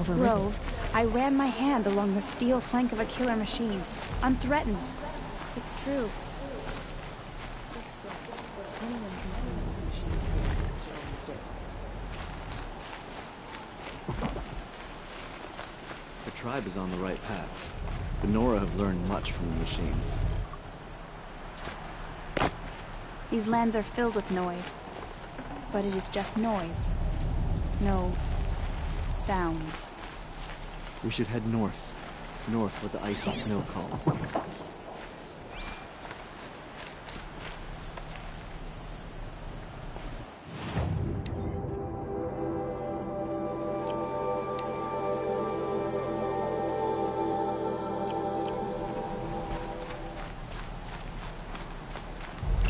this grove, I ran my hand along the steel flank of a killer machine, unthreatened. It's true. The tribe is on the right path. The Nora have learned much from the machines. These lands are filled with noise. But it is just noise. No sounds. We should head north. North where the ice and snow calls.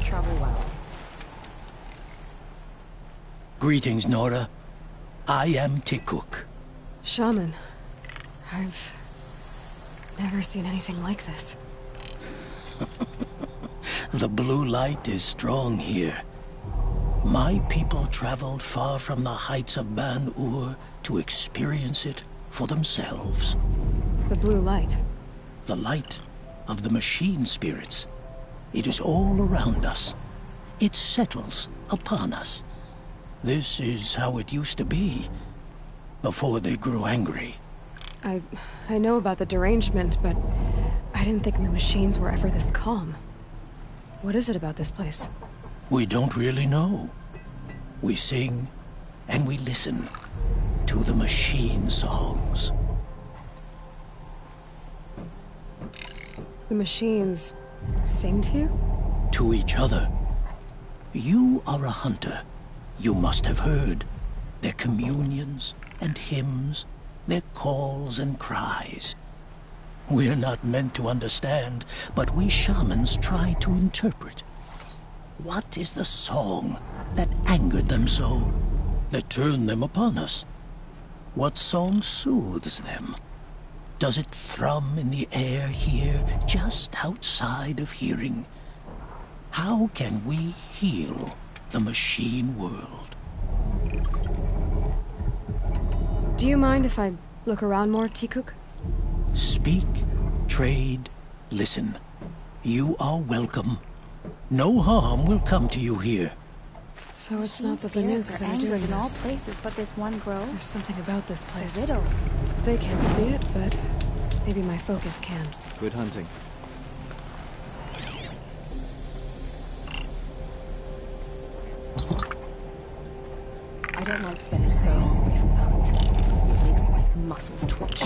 Travel well. Greetings, Nora. I am Tikuk. Shaman, I've never seen anything like this. The blue light is strong here. My people traveled far from the heights of Ban-Ur to experience it for themselves. The blue light. The light of the machine spirits. It is all around us. It settles upon us. This is how it used to be, before they grew angry. I know about the derangement, but I didn't think the machines were ever this calm. What is it about this place? We don't really know. We sing and we listen to the machine songs. The machines sing to you? To each other. You are a hunter. You must have heard their communions and hymns, their calls and cries. We're not meant to understand, but we shamans try to interpret. What is the song that angered them so, that turned them upon us? What song soothes them? Does it thrum in the air here, just outside of hearing? How can we heal the machine world? Do you mind if I look around more, Tikuk? Speak, trade, listen. You are welcome. No harm will come to you here. So it's not the Banuk that are doing in all this. places but this one grove. There's something about this place. It's a riddle. They can't see it, but maybe my focus can. Good hunting. I don't like spending so long away from the hunt. It makes my muscles twitch.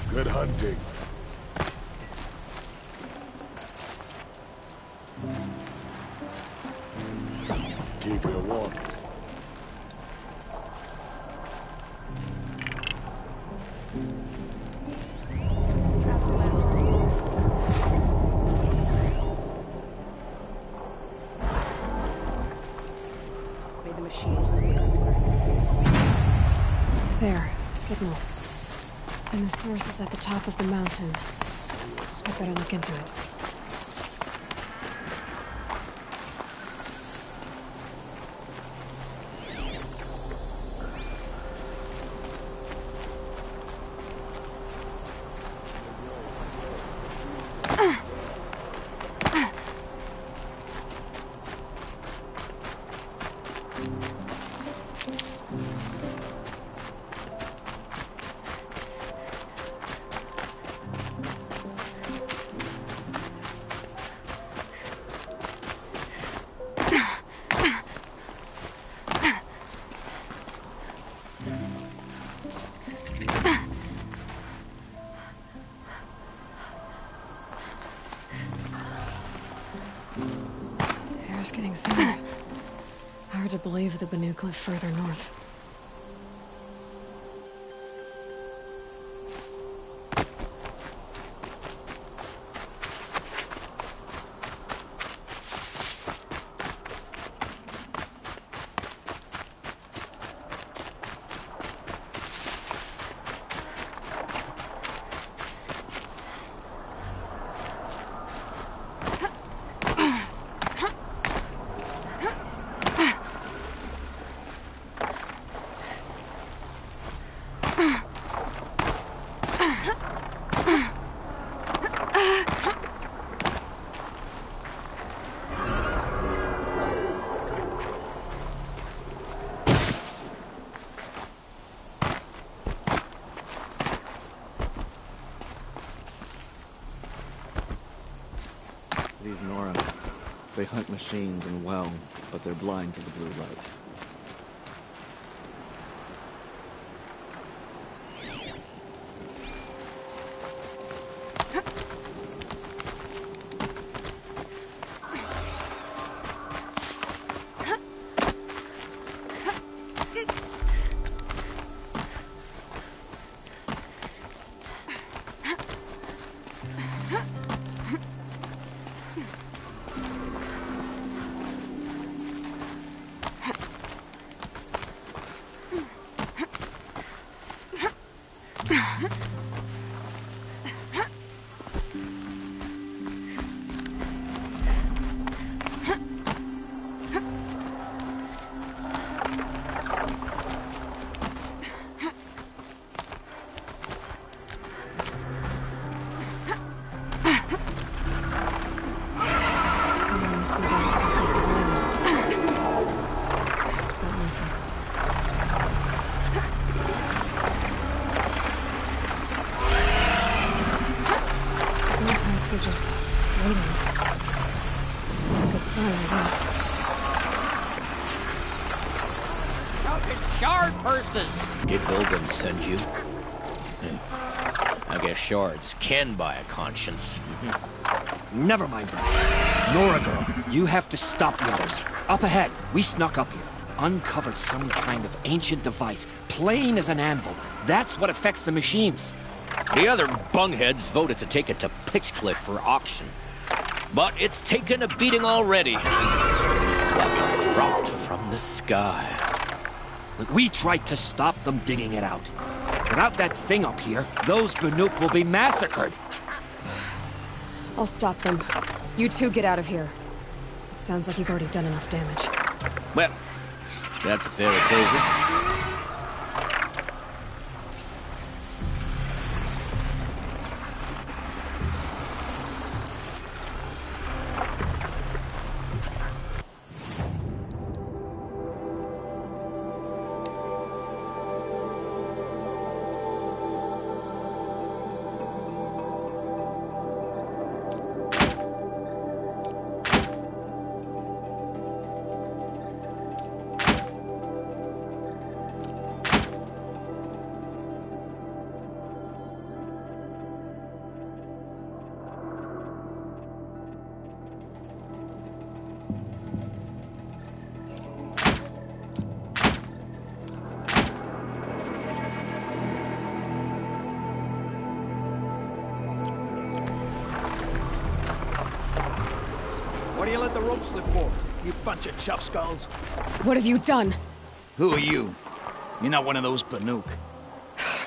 Good hunting. Keep it warm. May the machine spirits work. There, a signal. And the source is at the top of the mountain. I better look into it. Air's getting thinner. Hard to believe the Banuk live further north. These Nora, they hunt machines and well, but they're blind to the blue light. Are just waiting. Good sign, I guess. Fucking shard purses! Did Vilgan send you? I guess shards can buy a conscience. Never mind that. Nora girl, you have to stop the others. Up ahead, we snuck up here. Uncovered some kind of ancient device, plain as an anvil. That's what affects the machines. The other bungheads voted to take it to Pitchcliff for auction. But it's taken a beating already. Like it dropped from the sky. We tried to stop them digging it out. Without that thing up here, those Banuk will be massacred. I'll stop them. You two get out of here. It sounds like you've already done enough damage. Well, that's a fair occasion. What do you let the rope slip for? You bunch of chuff skulls. What have you done? Who are you? You're not one of those Banuk.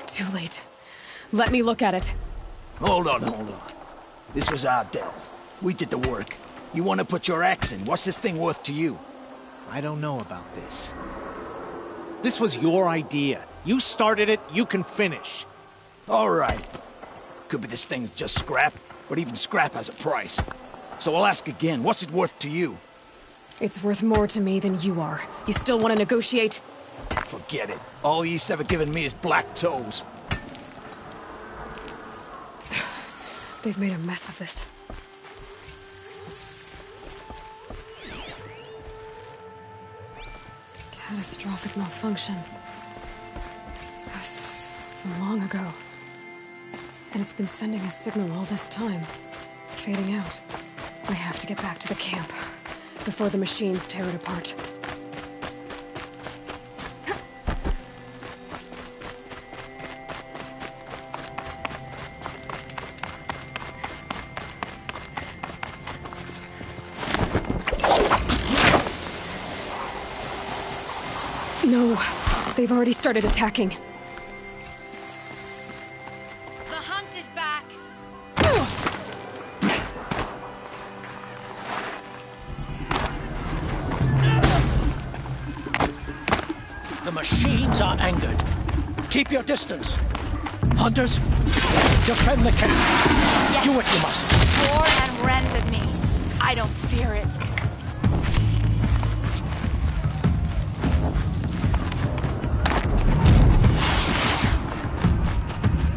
Too late. Let me look at it. Hold on. This was our delve. We did the work. You want to put your axe in. What's this thing worth to you? I don't know about this. This was your idea. You started it, you can finish. All right. Could be this thing's just scrap, but even scrap has a price. So I'll ask again, what's it worth to you? It's worth more to me than you are. You still want to negotiate? Forget it. All he's ever given me is black toes. They've made a mess of this. Catastrophic malfunction. This is from long ago. And it's been sending a signal all this time. Fading out. I have to get back to the camp before the machines tear it apart. No, they've already started attacking. The hunt is back. The machines are angered. Keep your distance. Hunters, defend the camp. Yes. Do what you must. War and rend me. I don't fear it.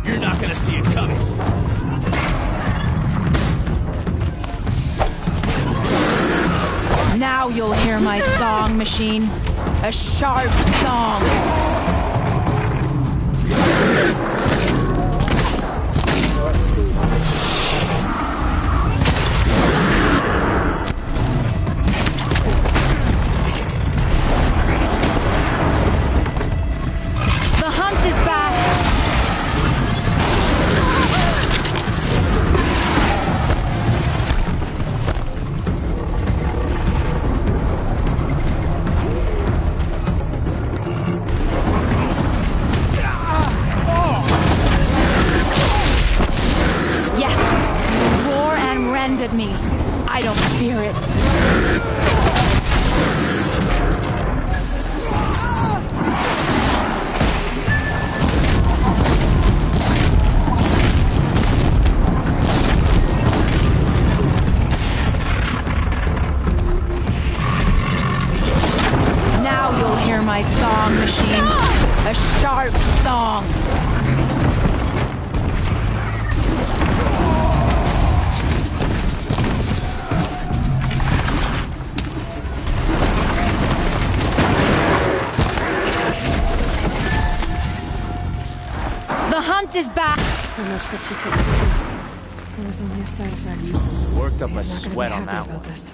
You're not gonna see it coming. Now you'll hear my song machine. A sharp song. The hunt is back. At me. I don't fear it. Now you'll hear my song machine. A sharp song. The hunt is back! So much for Chico's weakness. It was only a side effect. Worked up a He's not gonna sweat be on happy that about one. this.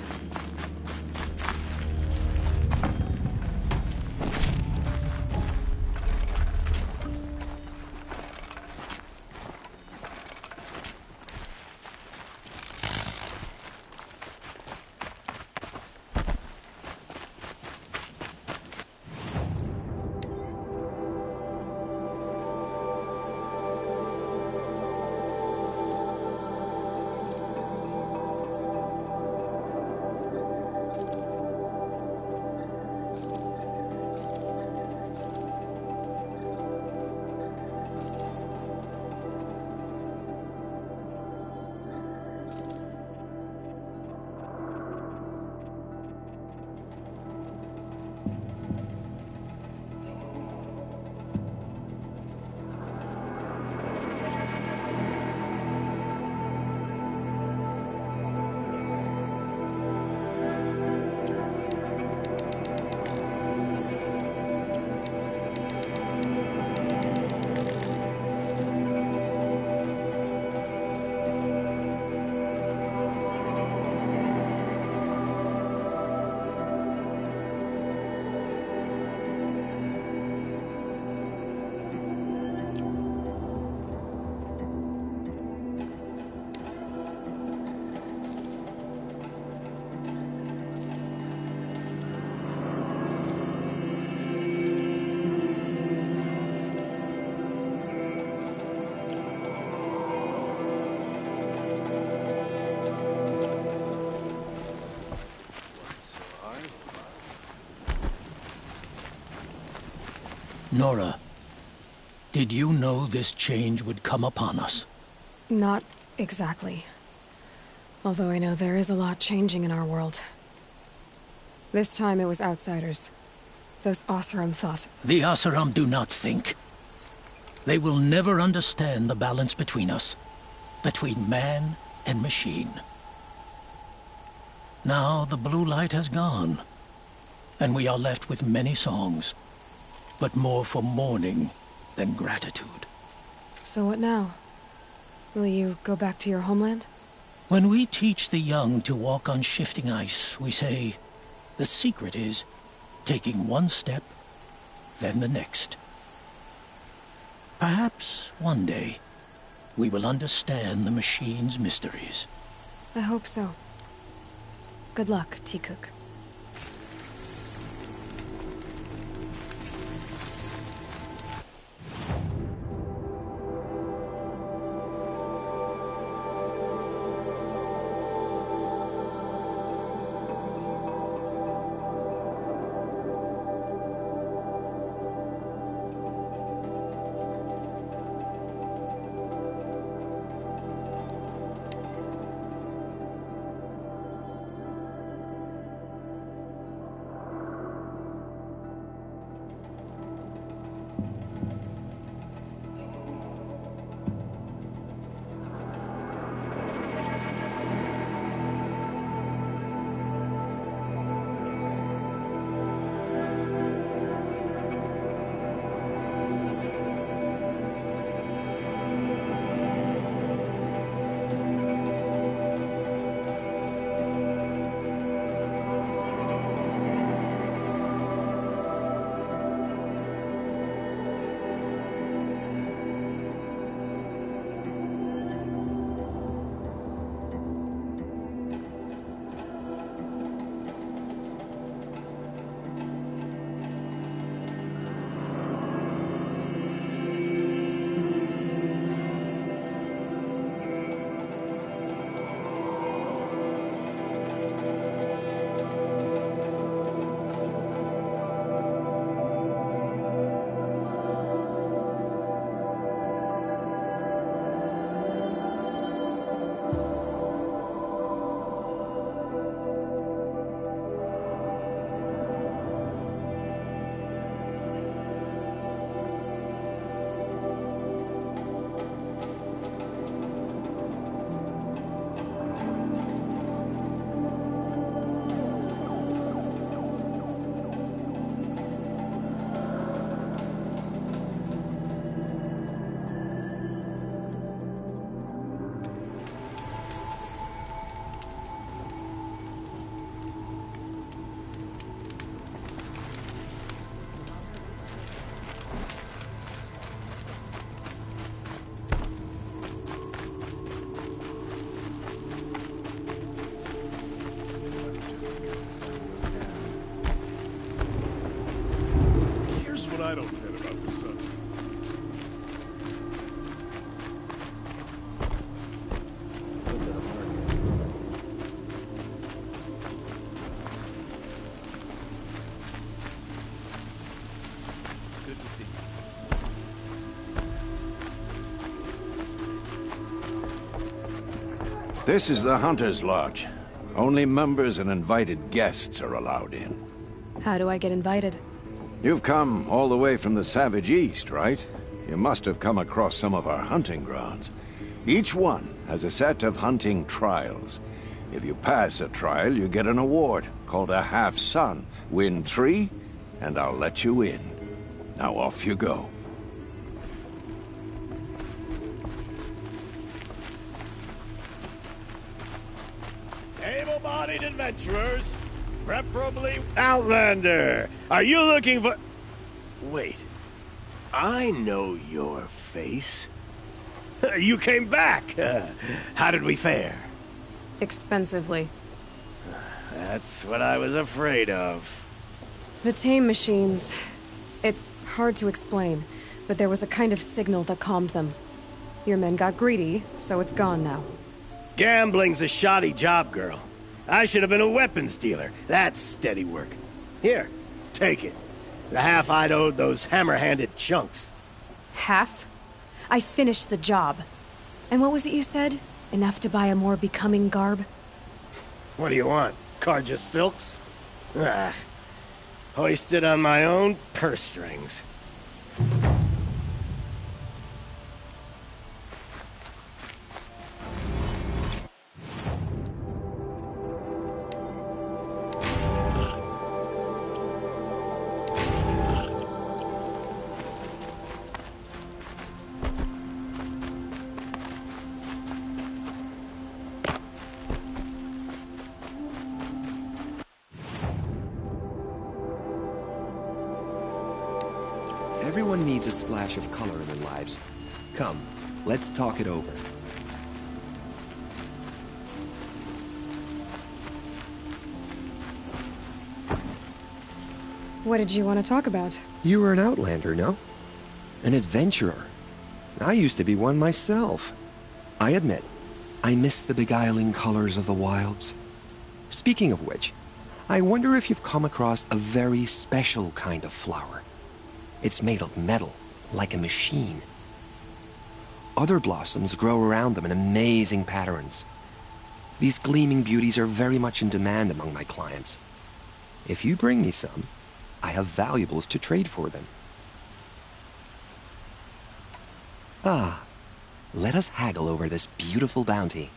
Nora, did you know this change would come upon us? Not exactly. Although I know there is a lot changing in our world. This time it was outsiders. Those Oseram thought. The Oseram do not think. They will never understand the balance between us. Between man and machine. Now the blue light has gone. And we are left with many songs. But more for mourning than gratitude. So what now? Will you go back to your homeland? When we teach the young to walk on shifting ice, we say, the secret is taking one step, then the next. Perhaps one day, we will understand the machine's mysteries. I hope so. Good luck, T-Cook. about the sun. Good to see you. This is the Hunter's Lodge. Only members and invited guests are allowed in. How do I get invited? You've come all the way from the Savage East, right? You must have come across some of our hunting grounds. Each one has a set of hunting trials. If you pass a trial, you get an award called a half-sun. Win 3, and I'll let you in. Now off you go. Able-bodied adventurers, preferably Outlander. Are you looking for... Wait, I know your face. You came back. How did we fare? Expensively. That's what I was afraid of. The tame machines. It's hard to explain, but there was a kind of signal that calmed them. Your men got greedy, so it's gone now. Gambling's a shoddy job, girl. I should have been a weapons dealer. That's steady work. Here, take it. The half I'd owed those hammer-handed chunks. Half? I finished the job. And what was it you said? Enough to buy a more becoming garb? What do you want? Carja silks? Ah, hoisted on my own purse strings. Everyone needs a splash of color in their lives. Come, let's talk it over. What did you want to talk about? You were an outlander, no? An adventurer. I used to be one myself. I admit, I miss the beguiling colors of the wilds. Speaking of which, I wonder if you've come across a very special kind of flower. It's made of metal, like a machine. Other blossoms grow around them in amazing patterns. These gleaming beauties are very much in demand among my clients. If you bring me some, I have valuables to trade for them. Ah, let us haggle over this beautiful bounty.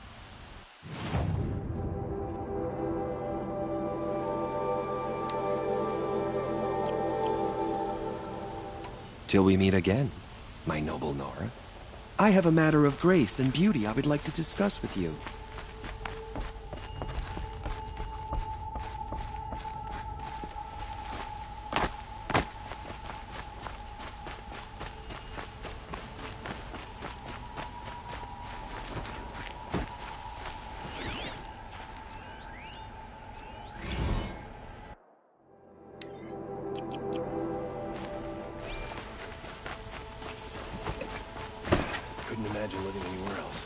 Till we meet again, my noble Nora. I have a matter of grace and beauty I would like to discuss with you. Imagine living anywhere else.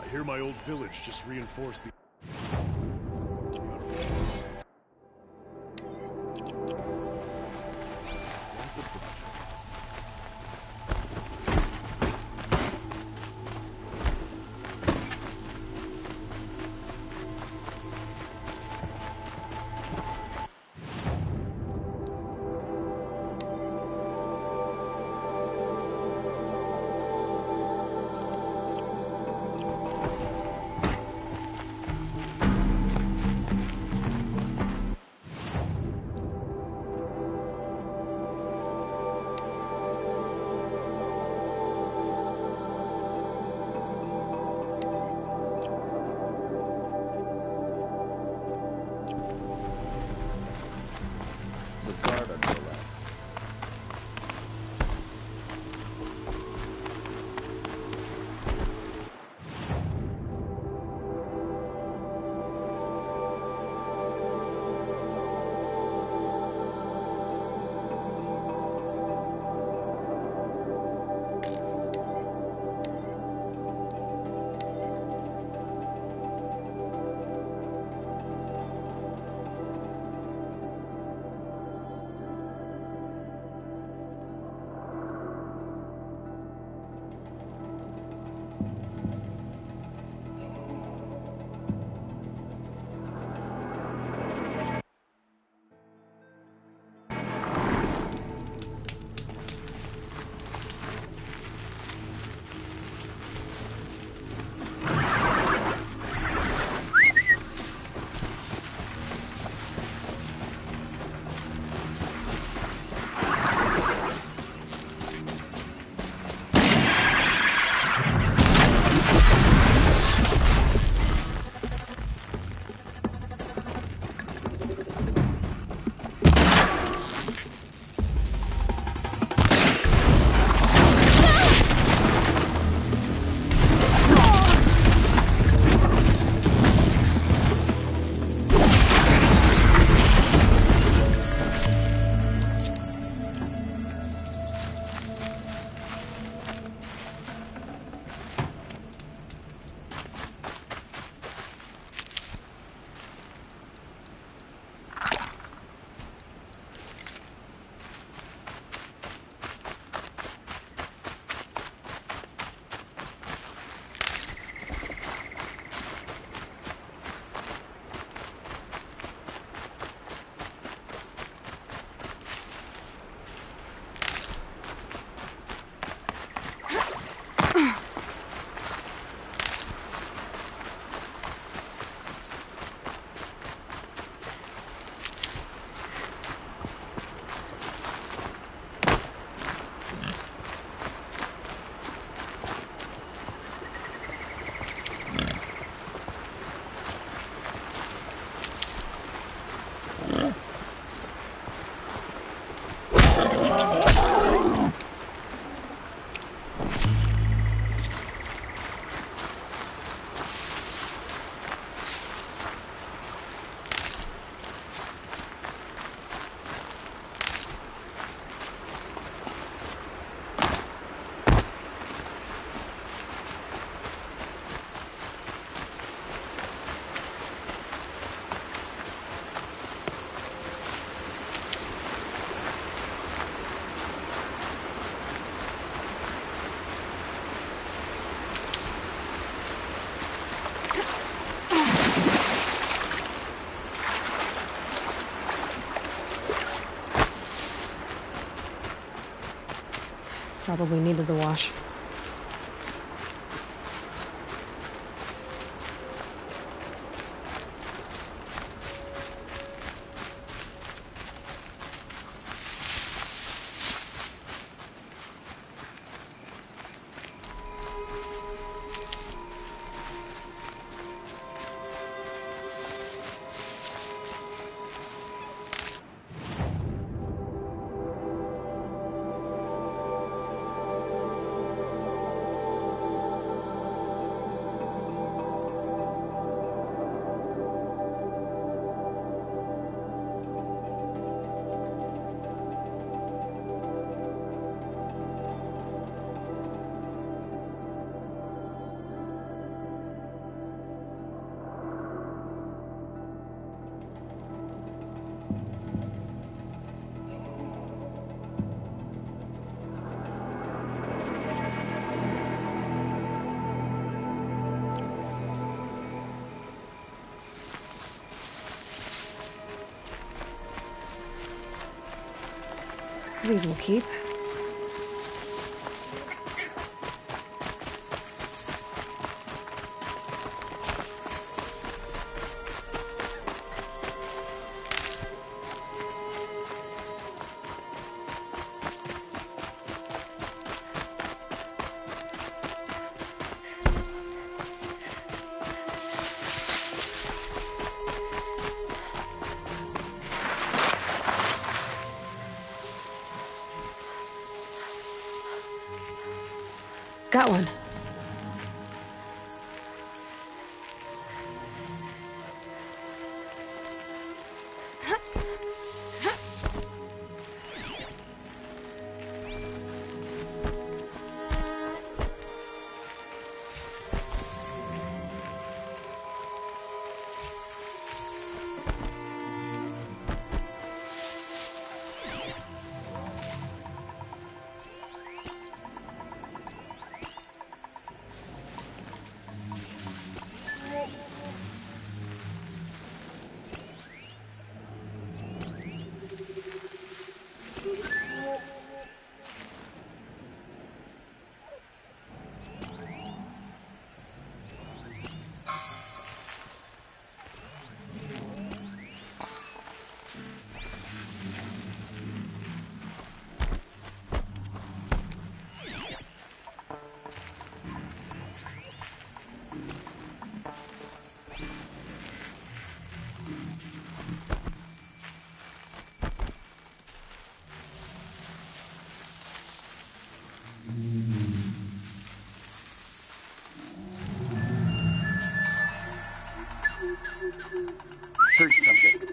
I hear my old village just reinforced the... Probably needed the wash. These will keep. Got one. Heard something.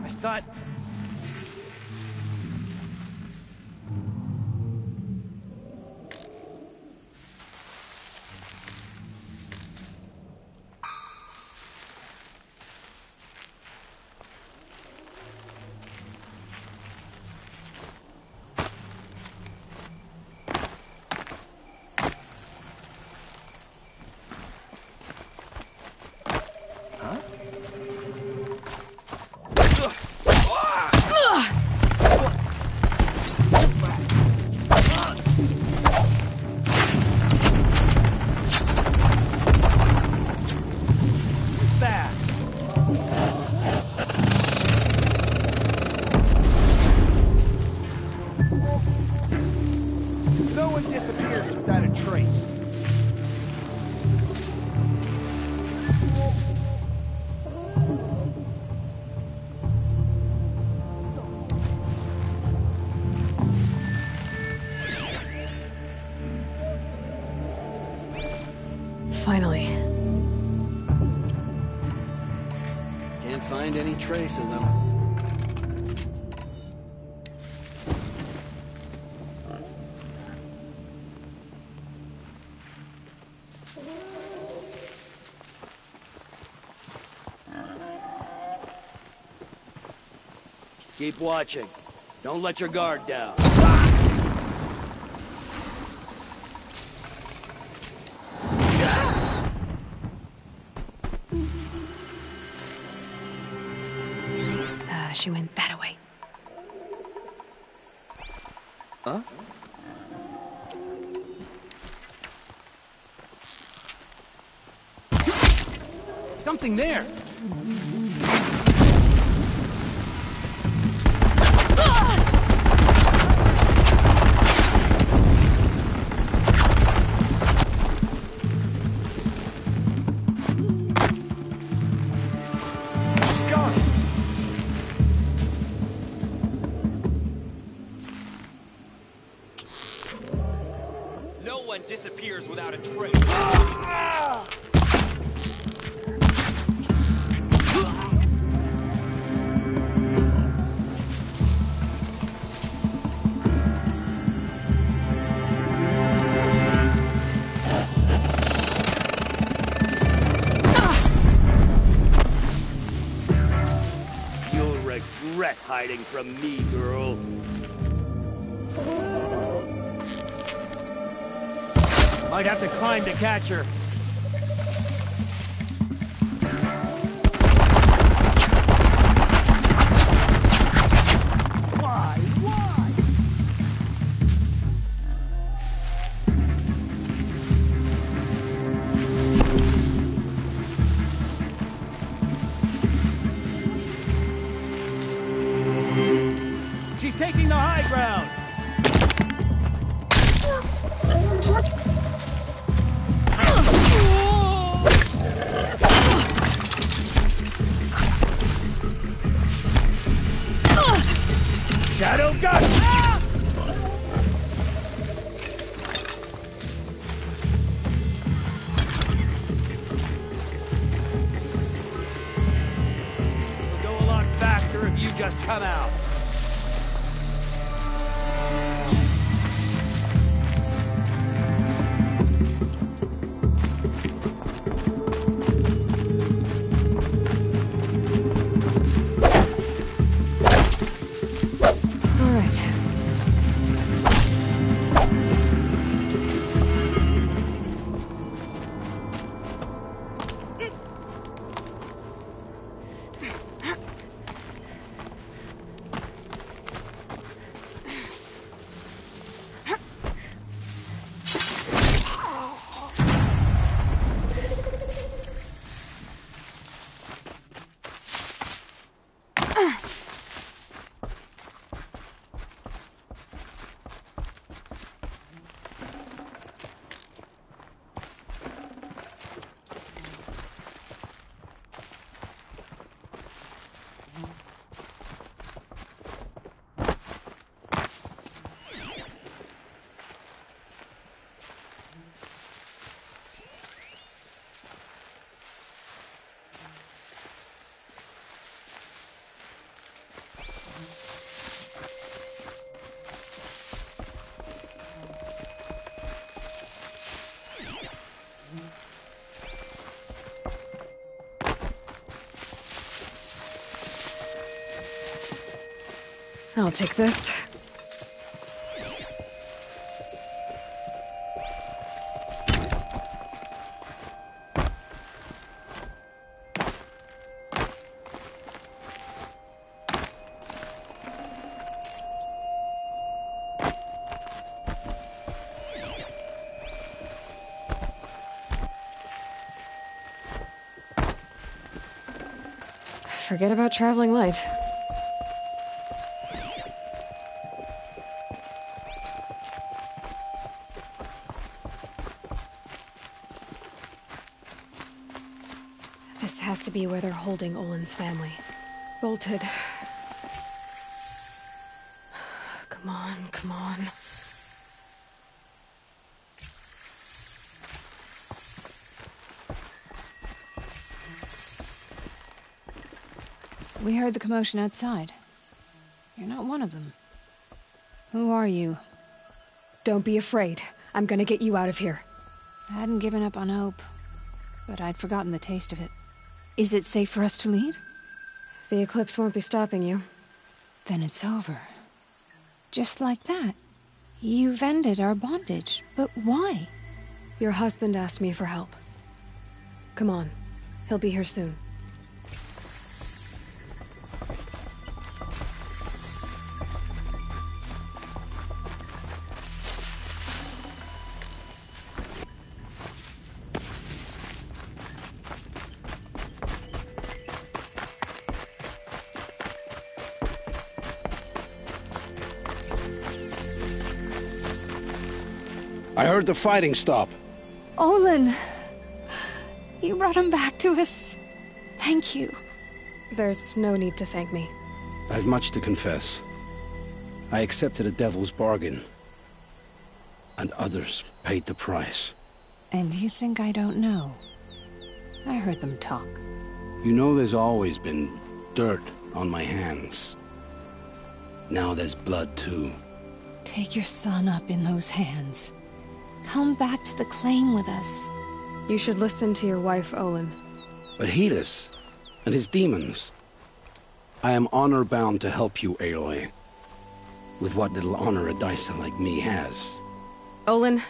I thought... No one disappears without a trace. Finally. Can't find any trace of them. Keep watching. Don't let your guard down. She went that way. Huh? Something there! Disappears without a trace. You'll regret hiding from me, girl. Might have to climb to catch her. Why? She's taking the high ground. Shadow gun! This'll go a lot faster if you just come out. I'll take this. Forget about traveling light. This has to be where they're holding Olin's family. Bolted. Come on, come on. We heard the commotion outside. You're not one of them. Who are you? Don't be afraid. I'm gonna get you out of here. I hadn't given up on hope, but I'd forgotten the taste of it. Is it safe for us to leave? The eclipse won't be stopping you. Then it's over. Just like that. You've ended our bondage, but why? Your husband asked me for help. Come on. He'll be here soon. I heard the fighting stop. Olin! You brought him back to us. Thank you. There's no need to thank me. I've much to confess. I accepted a devil's bargain. And others paid the price. And you think I don't know? I heard them talk. You know there's always been dirt on my hands. Now there's blood too. Take your son up in those hands. Come back to the claim with us. You should listen to your wife, Olin. But Hedis and his demons. I am honor-bound to help you, Aloy. With what little honor a Dyson like me has. Olin,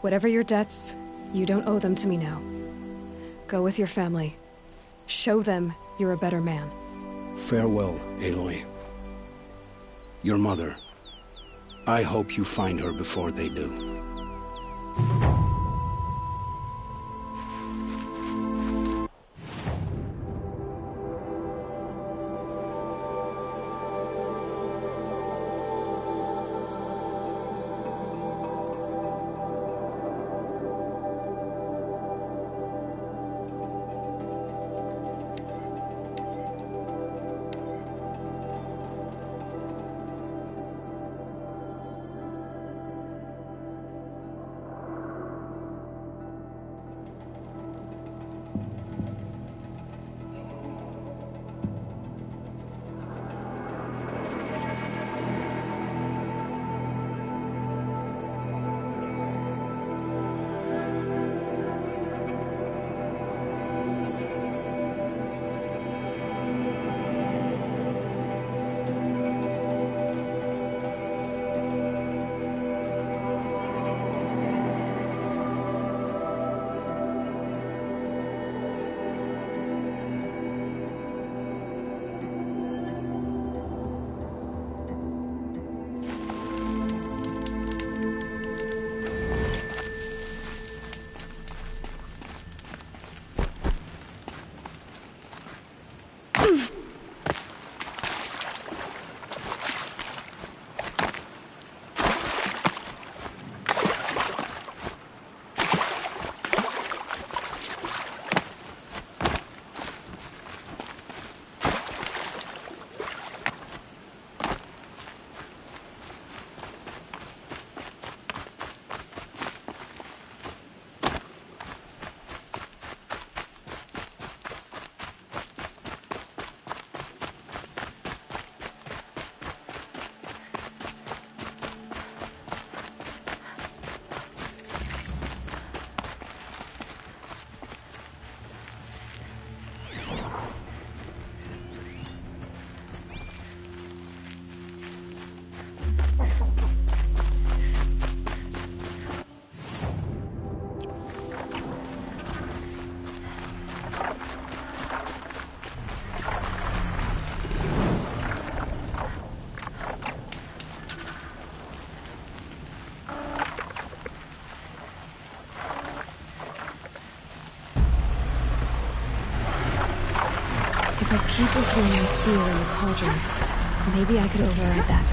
whatever your debts, you don't owe them to me now. Go with your family. Show them you're a better man. Farewell, Aloy. Your mother. I hope you find her before they do. If I keep refueling my spear in the cauldrons, maybe I could override that.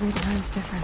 Every time's different.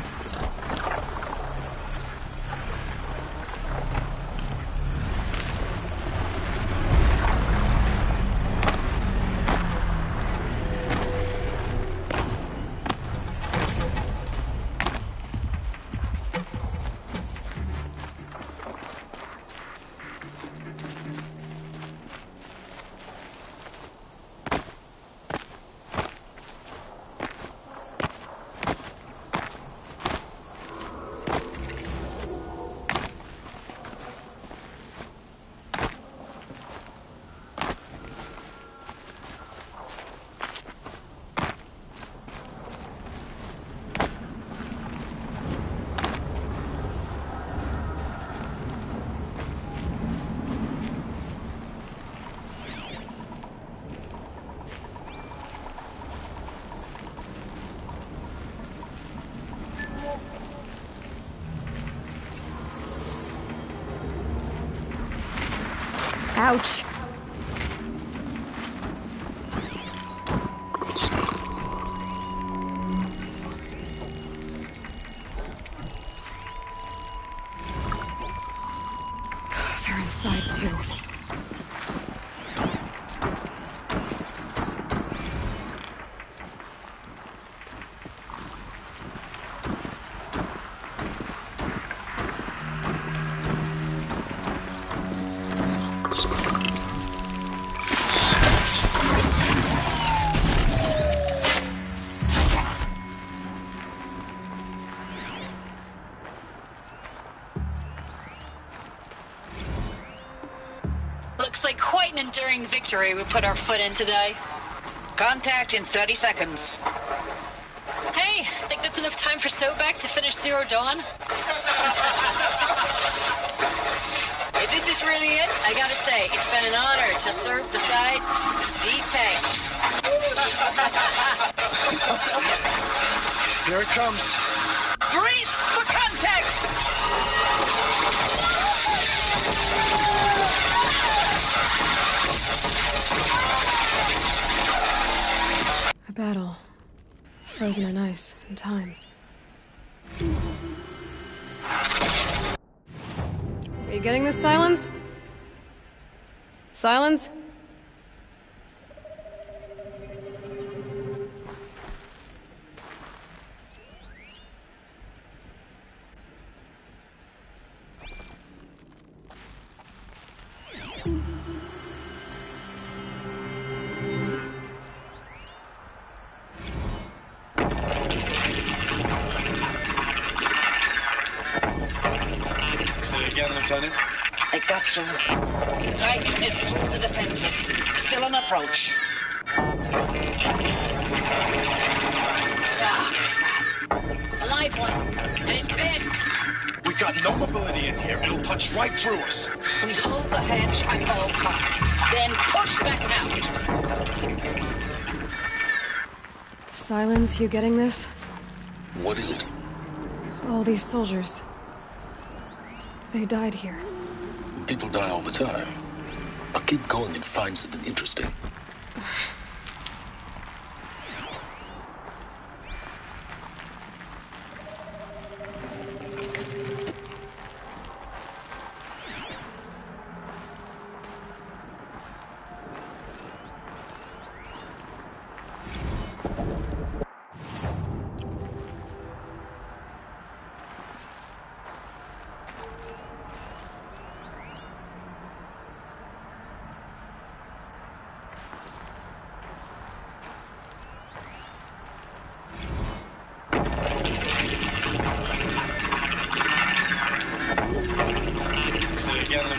Ouch. They're inside too. Looks like quite an enduring victory we put our foot in today. Contact in 30 seconds. Hey, think that's enough time for Sobek to finish Zero Dawn? If this is really it, I gotta say, it's been an honor to serve beside these tanks. Here it comes. Brace for contact! A battle. Frozen in ice and time. Are you getting this, Silence? Silence? Lieutenant? I got you. Titan is through the defenses. Still on approach. A live one. And he's pissed. We got no mobility in here. It'll punch right through us. We hold the hedge at all costs. Then push back out. Silence, you getting this? What is it? All these soldiers. They died here. People die all the time. I'll keep going and find something interesting.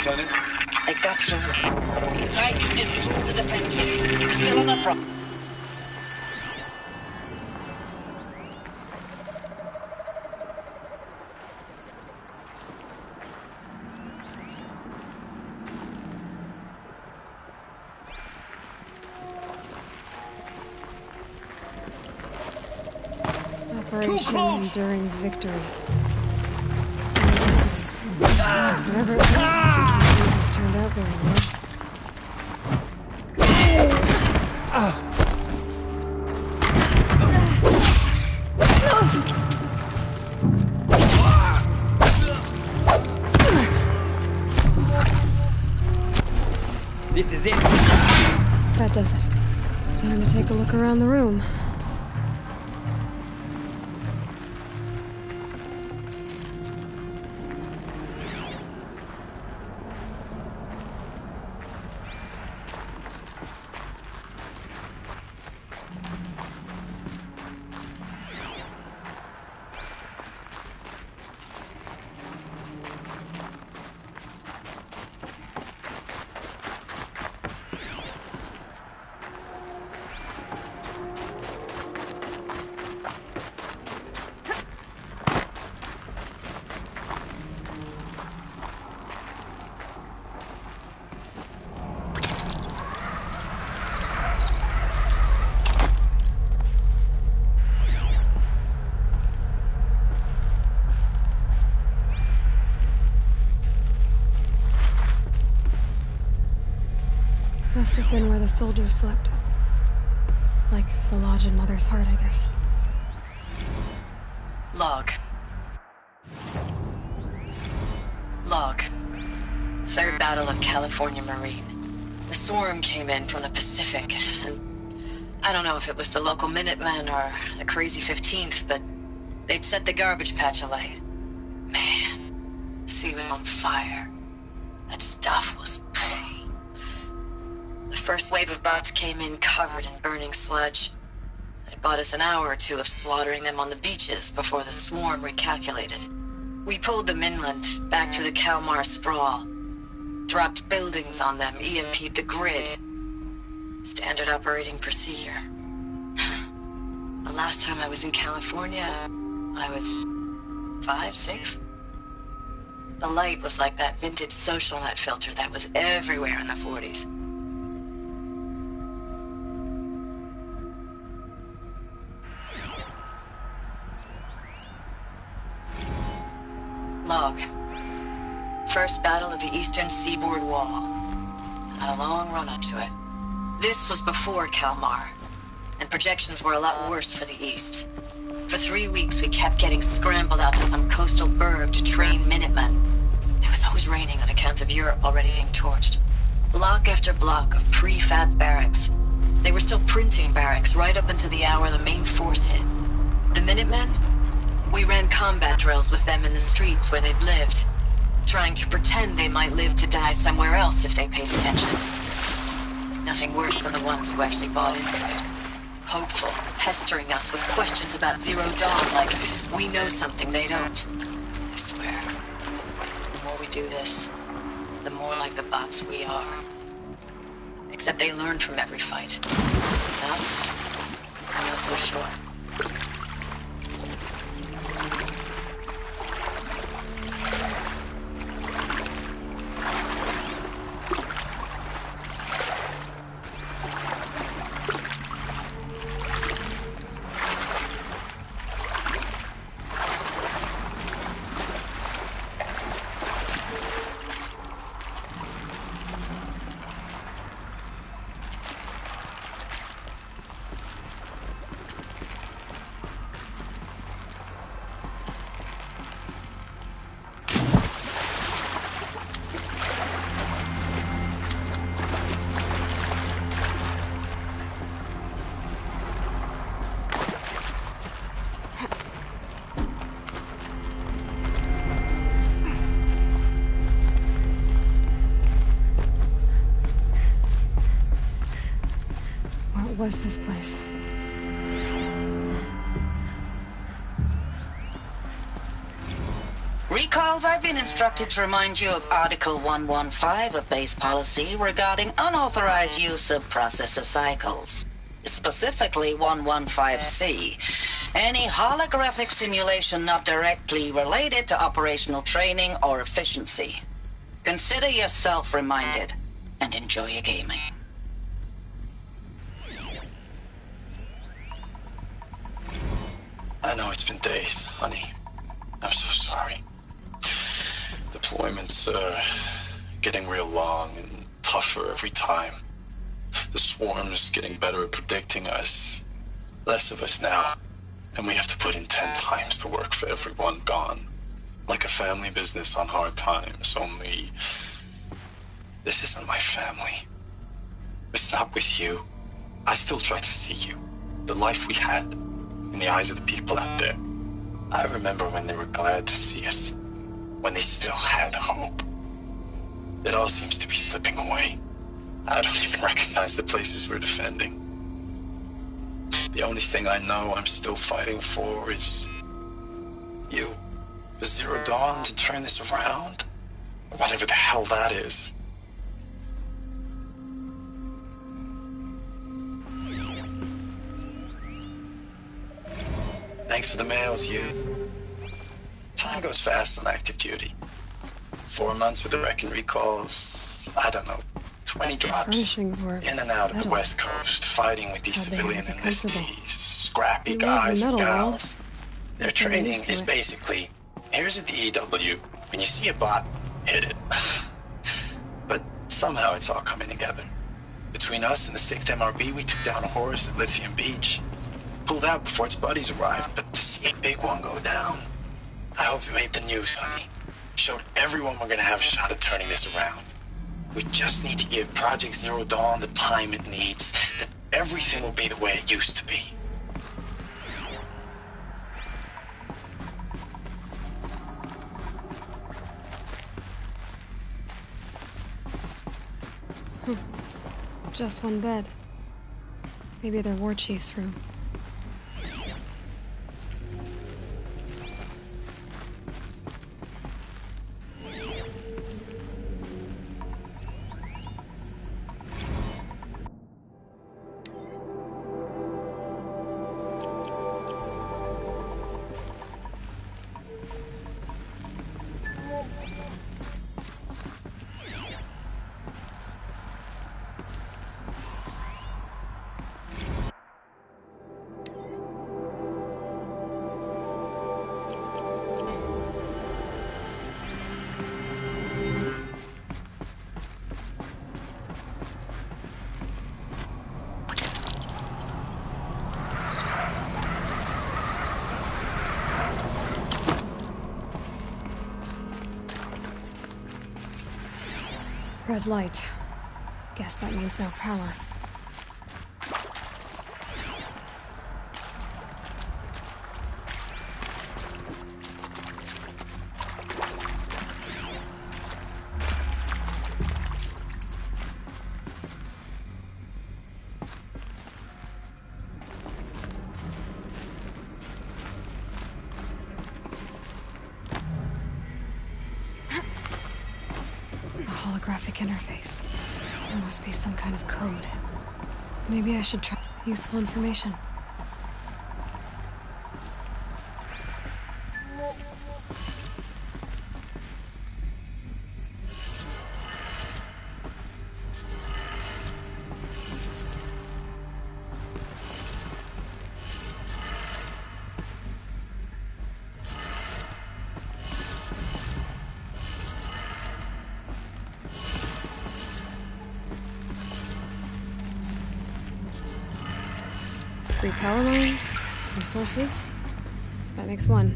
Lieutenant? I got you. Titan is through the defenses. Still on approach. Operation Enduring Victory. Whatever it was, it turned out very well. Time to take a look around the room. Must have been where the soldiers slept. Like the lodge in Mother's Heart, I guess. Log. Log. Third Battle of California Marine. The swarm came in from the Pacific, and I don't know if it was the local Minutemen or the crazy 15th, but they'd set the garbage patch alight. Man, the sea was on fire. That stuff was... The first wave of bots came in covered in burning sludge. They bought us an hour or two of slaughtering them on the beaches before the swarm recalculated. We pulled them inland, back through the Kalmar sprawl. Dropped buildings on them, EMP'd the grid. Standard operating procedure. The last time I was in California, I was 5, 6? The light was like that vintage social net filter that was everywhere in the 40s. Log. First battle of the eastern seaboard wall. Had a long run up to it. This was before Kalmar, and projections were a lot worse for the east. For 3 weeks we kept getting scrambled out to some coastal burg to train Minutemen. It was always raining on account of Europe already being torched. Block after block of prefab barracks. They were still printing barracks right up until the hour the main force hit. The Minutemen? We ran combat drills with them in the streets where they'd lived, trying to pretend they might live to die somewhere else if they paid attention. Nothing worse than the ones who actually bought into it. Hopeful, pestering us with questions about Zero Dawn like we know something they don't. I swear, the more we do this, the more like the bots we are. Except they learn from every fight. Us? I'm not so sure. What was this place? Recalls, I've been instructed to remind you of Article 115 of base policy regarding unauthorized use of processor cycles. Specifically 115C. Any holographic simulation not directly related to operational training or efficiency. Consider yourself reminded, and enjoy your gaming. I know it's been days, honey. I'm so sorry. Deployments are getting real long and tougher every time. The swarm's getting better at predicting us. Less of us now. And we have to put in 10 times the work for everyone gone. Like a family business on hard times, only... This isn't my family. It's not with you. I still try to see you, the life we had, in the eyes of the people out there. I remember when they were glad to see us, when they still had hope. It all seems to be slipping away. I don't even recognize the places we're defending. The only thing I know I'm still fighting for is you. For Zero Dawn to turn this around, whatever the hell that is. Thanks for the mails, you. Time goes fast on active duty. 4 months with the wreck and recalls, I don't know, 20 drops. In and out of the West Coast, fighting with these civilian enlistees, scrappy guys and gals. Their training is basically, here's a DEW, when you see a bot, hit it. But somehow it's all coming together. Between us and the 6th MRB, we took down a horse at Lithium Beach. Pulled out before its buddies arrived, but to see a big one go down, I hope you made the news, honey. Showed everyone we're gonna have a shot at turning this around. We just need to give Project Zero Dawn the time it needs, then everything will be the way it used to be. Just one bed. Maybe their war chief's room. Red light. Guess that means no power. Interface. There must be some kind of code. Maybe I should try. Useful information. Three power lines, resources. That makes one.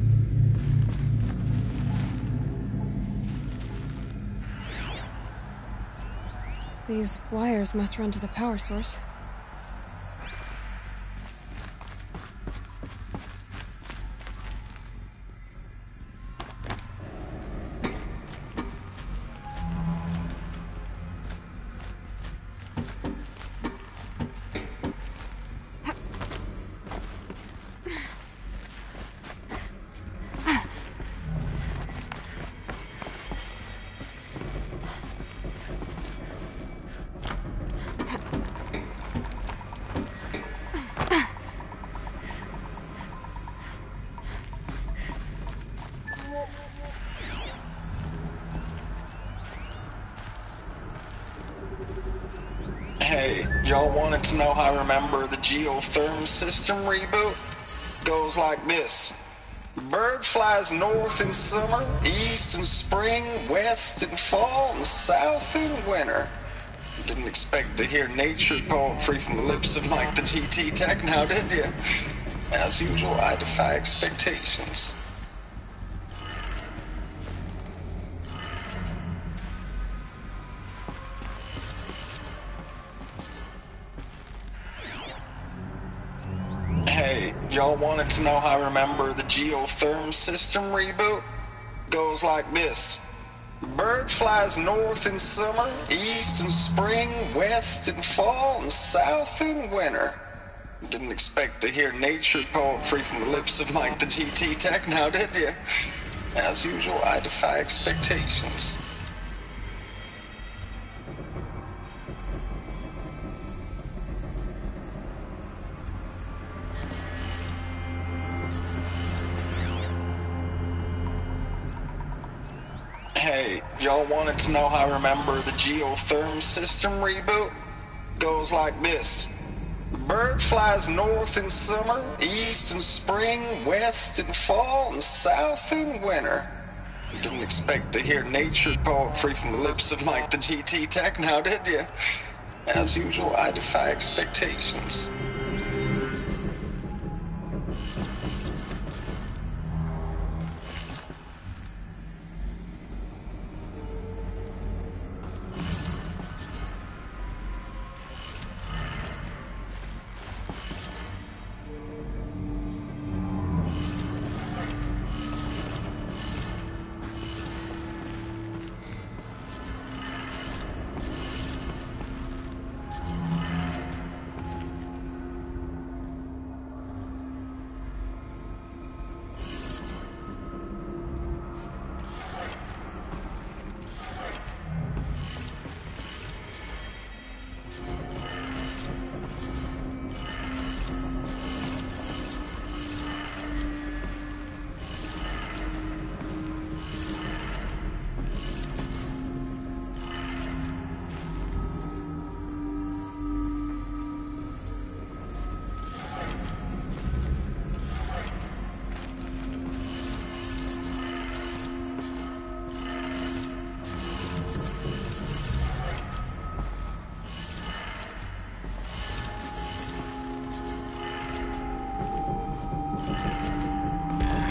These wires must run to the power source. Hey, y'all wanted to know how I remember the geotherm system reboot? Goes like this. Bird flies north in summer, east in spring, west in fall, and south in winter. Didn't expect to hear nature poetry from the lips of Mike the GT Tech now, did you? As usual, I defy expectations. y'all wanted to know how I remember the geotherm system reboot? Goes like this. Bird flies north in summer, east in spring, west in fall, and south in winter. Didn't expect to hear nature poetry from the lips of Mike the GT Tech now, did you? As usual, I defy expectations. Hey, y'all wanted to know how I remember the geotherm system reboot? Goes like this. Bird flies north in summer, east in spring, west in fall, and south in winter. Didn't expect to hear nature poetry from the lips of Mike the GT Tech now, did you? As usual, I defy expectations.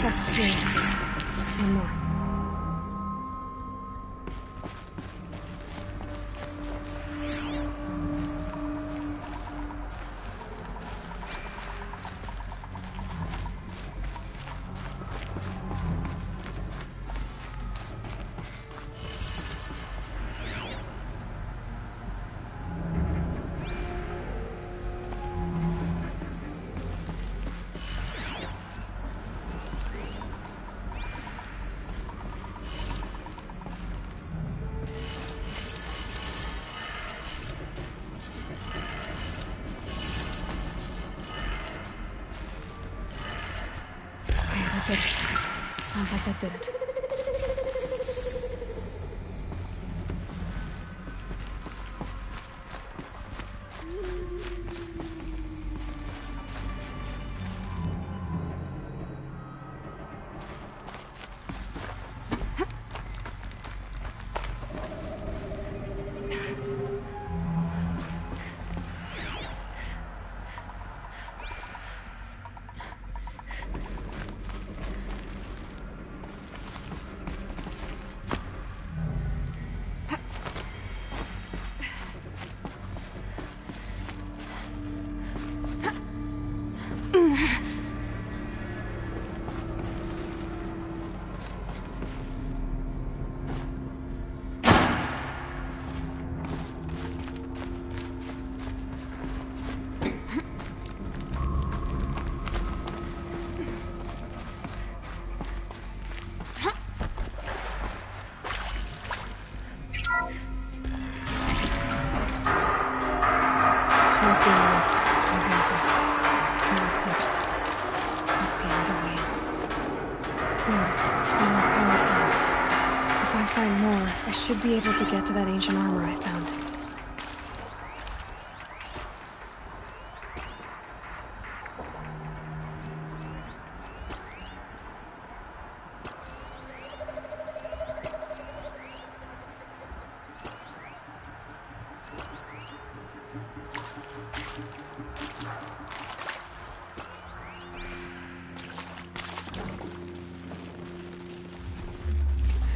That's two. One more. Did it. Sounds like that did it. Should be able to get to that ancient armor I found.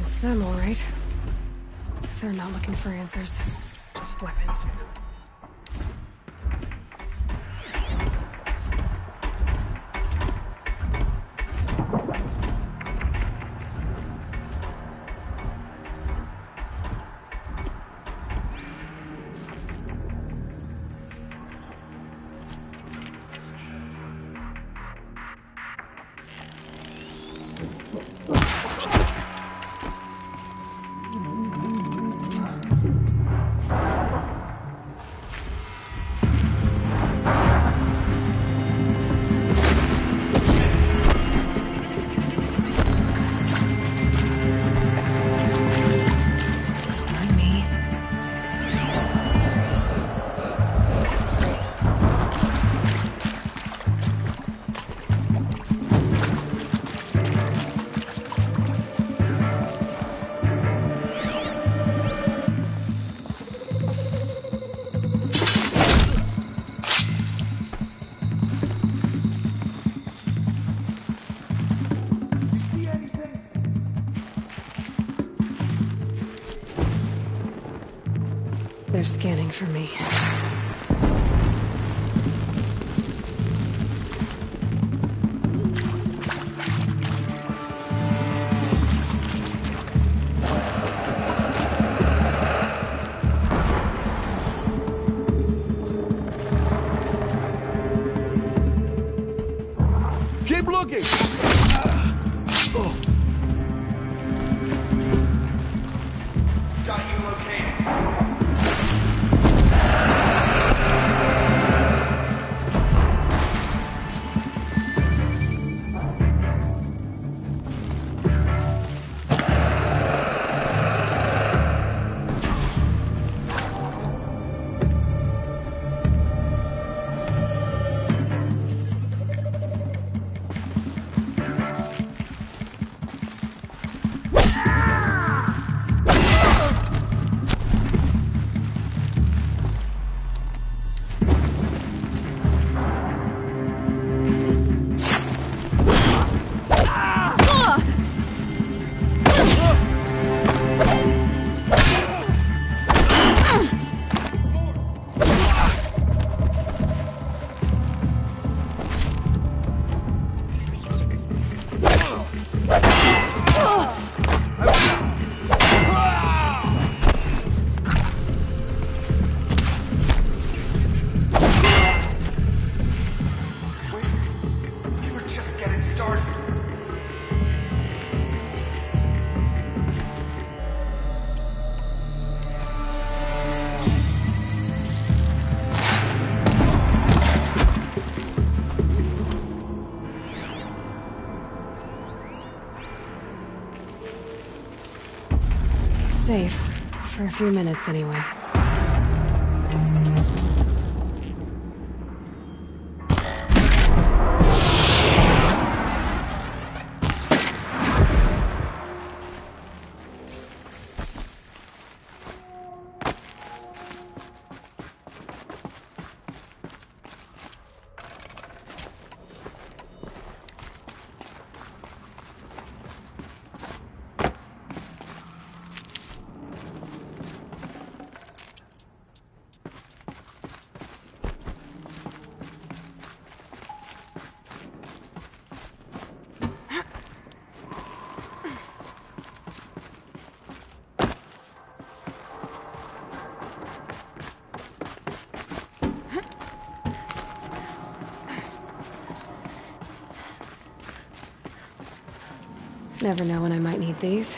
It's them, all right. They're not looking for answers, just weapons. They're scanning for me. Keep looking! Got you located. Safe. For a few minutes, anyway. Never know when I might need these.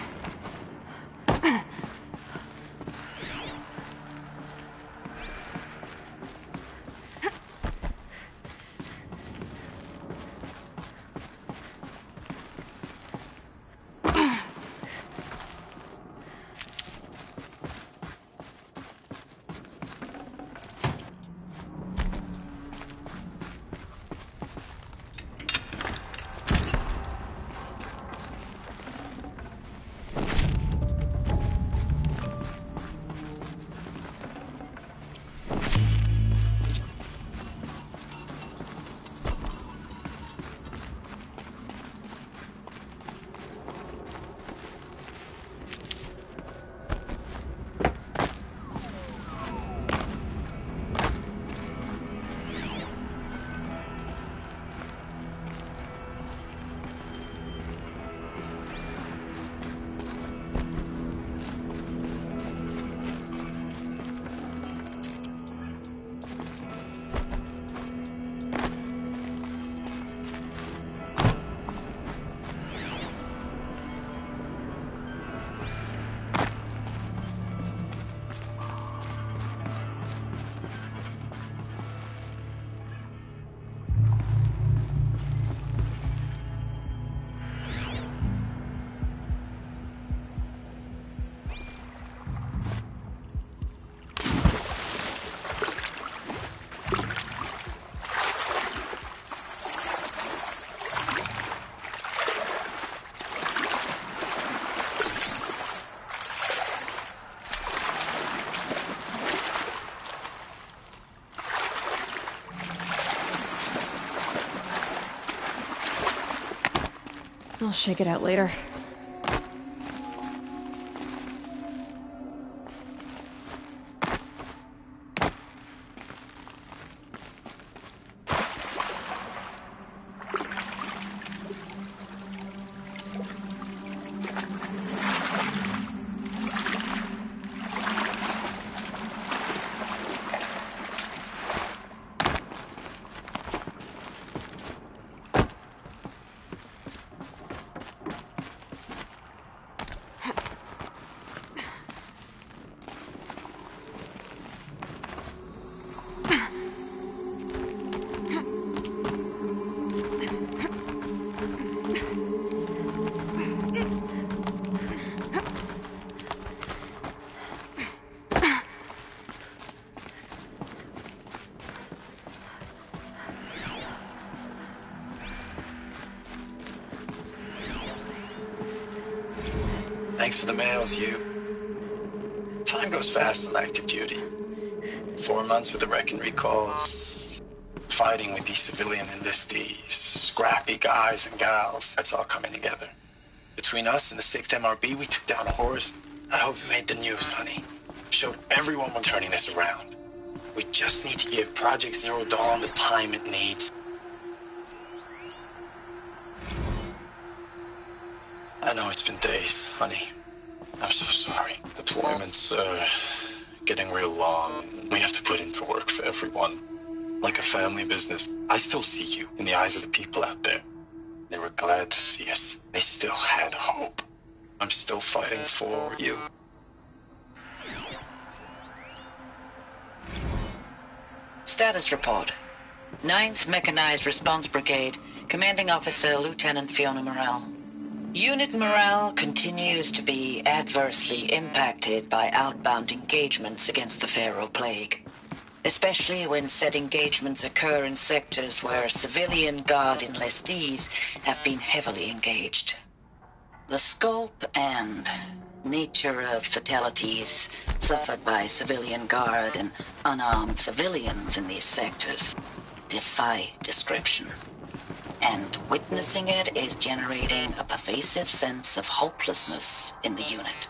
I'll shake it out later. Thanks for the mails, you. Time goes fast in active duty. 4 months with the wreck and recalls. Fighting with these civilian enlistees. Scrappy guys and gals. That's all coming together. Between us and the 6th MRB, we took down a horse. I hope you made the news, honey. Showed everyone we're turning this around. We just need to give Project Zero Dawn the time it needs. I know it's been days, honey. I'm so sorry. Deployments are getting real long. We have to put into work for everyone. Like a family business. I still see you in the eyes of the people out there. They were glad to see us. They still had hope. I'm still fighting for you. Status report. 9th Mechanized Response Brigade, Commanding Officer Lieutenant Fiona Morrell. Unit morale continues to be adversely impacted by outbound engagements against the Pharaoh Plague, especially when said engagements occur in sectors where civilian guard enlistees have been heavily engaged. The scope and nature of fatalities suffered by civilian guard and unarmed civilians in these sectors defy description. And witnessing it is generating a pervasive sense of hopelessness in the unit.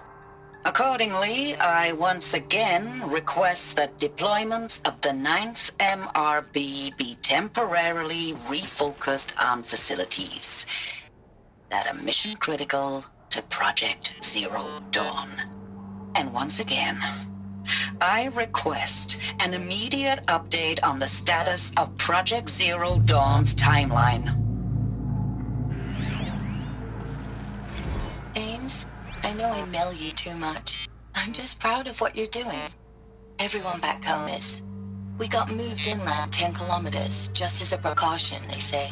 Accordingly, I once again request that deployments of the 9th MRB be temporarily refocused on facilities that are mission critical to Project Zero Dawn. And once again, I request an immediate update on the status of Project Zero Dawn's timeline. Ames, I know I mail you too much. I'm just proud of what you're doing. Everyone back home is. We got moved inland 10 kilometers, just as a precaution, they say.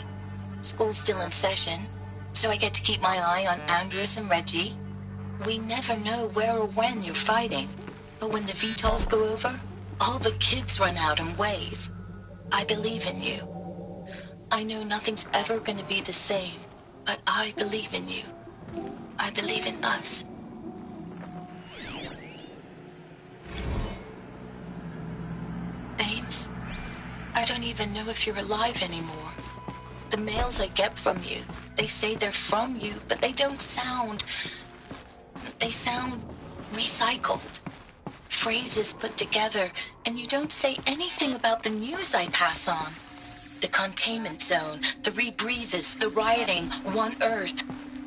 School's still in session, so I get to keep my eye on Andres and Reggie. We never know where or when you're fighting, but when the VTOLs go over, all the kids run out and wave. I believe in you. I know nothing's ever gonna be the same, but I believe in you. I believe in us. Ames, I don't even know if you're alive anymore. The mails I get from you, they say they're from you, but they don't sound... They sound recycled. Phrases put together, and you don't say anything about the news I pass on. The containment zone, the rebreathers, the rioting, One Earth.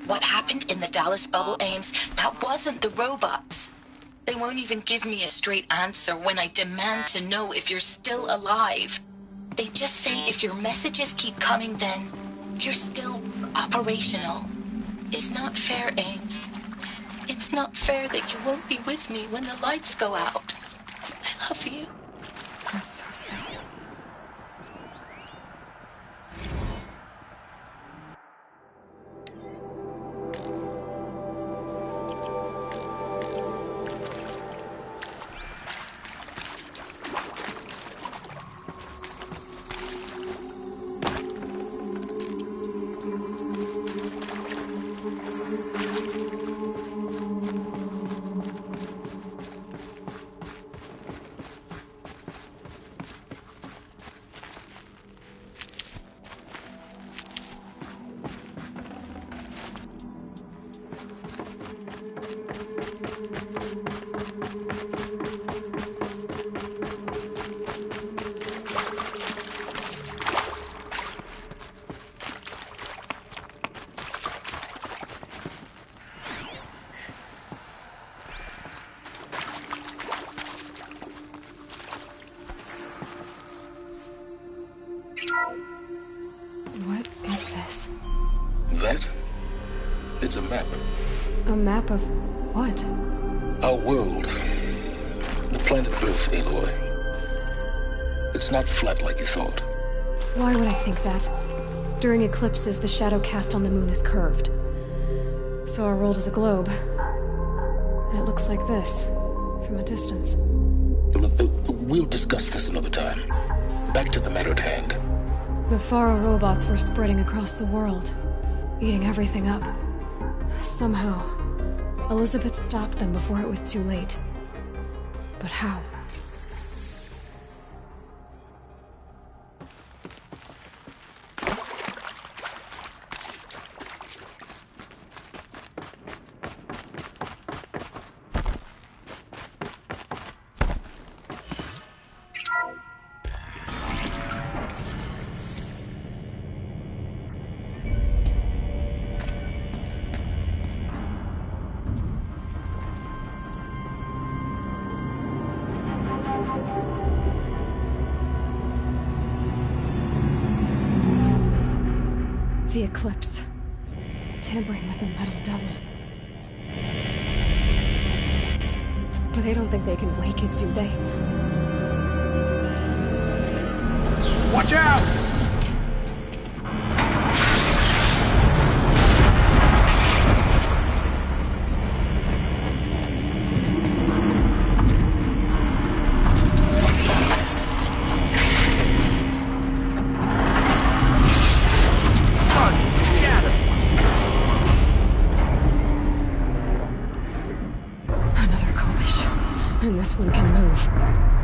What happened in the Dallas bubble, Ames, that wasn't the robots. They won't even give me a straight answer when I demand to know if you're still alive. They just say if your messages keep coming, then you're still operational. It's not fair, Ames. It's not fair that you won't be with me when the lights go out. I love you. That's so sad. What is this? That? It's a map. A map of what? Our world. The planet Earth, Aloy. It's not flat like you thought. Why would I think that? During eclipses, the shadow cast on the moon is curved. So our world is a globe. And it looks like this, from a distance. We'll discuss this another time. Back to the matter at hand. The Faro robots were spreading across the world, eating everything up. Somehow, Elizabeth stopped them before it was too late. But how? The eclipse. Tampering with the metal devil. But they don't think they can wake it, do they? Watch out! And this one can move.